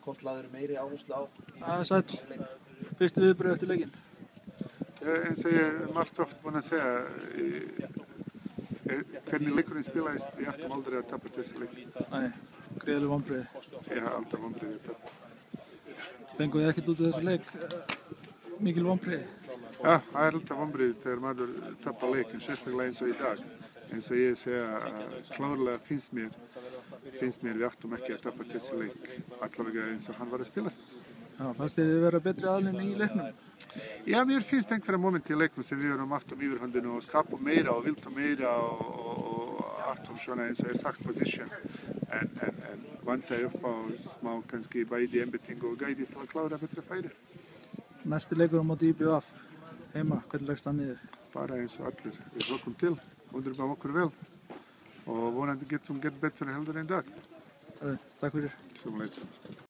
hvort lagður meiri áherslu á Sæll, fyrstu viðbrögð eftir leikinn? Eins og ég margt oft búinn að segja, hvernig leikurinn spilaðist, við ættum aldrei að tapa þessi leik. Nei, gríðarleg vonbrigði. Já, alltaf vonbrigði þetta. Fenguð þið ekkert út af þessu leik, mikil vonbrigði? Já, það alltaf vonbrigði þegar maður tapar leikin, sérstaklega eins og í dag. Eins og ég segja, klárlega finnst mér við ættum ekki að tapa þessi leik, allavega eins og hann var að spilast. Já, fannst þið vera betri aðlinn í leiknum? Ja, mér finnst einhverja momenti í leiknum sem við erum aftum yfirhöndinu og skapum meira og viltum meira og aftum svona eins og sagt position. En vanta upp á smá kannski bæði einbeitingu og gæði til að klára betra færi. Næsti leikur á móti IBF heima, hvernig leggst það niður? Bara eins og allir, við hlokkum til, undirbúum okkur vel og vonandi getum gert betur heldur en dag. Takk fyrir. Sömuleiðis.